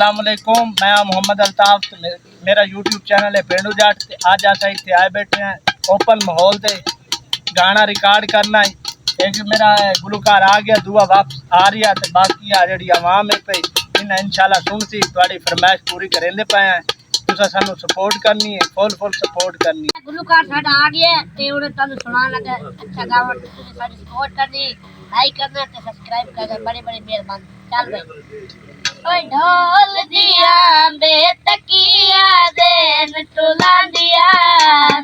अस्सलाम वालेकुम, मैं मोहम्मद अल्ताफ। मेरा यूट्यूब चैनल है पेंडू जट। अज अस इतने आए बैठे हैं ओपन माहौल से गाना रिकॉर्ड करना है। एक मेरा गुलकार आ गया, दुआ वापस आ रही है। तो बाकी आ जी आवाम है पे इन्हें इंशाल्लाह सुनती थोड़ी फरमाइश पूरी करेंदे पे हैं। तुसा सानू सपोर्ट करनी है, फुल सपोर्ट करनी है। गुलकार साडा आ गया ते उन्हें तनु सुना लगा अच्छा गावा। तुसी साडी सपोर्ट करनी, लाइक करना ते सब्सक्राइब करना, बड़े बड़े मेहरबान। चल भाई ओए ढोल दिया बे तकिया देन टुला दिया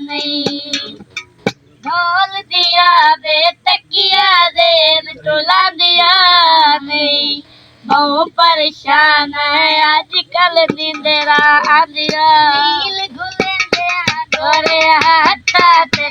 नहीं, ढोल दिया बे तकिया देन टुला दिया नहीं। बहुत परेशान है आजकल नींदरा आंदिया, नील घुले गोरे हाथा ते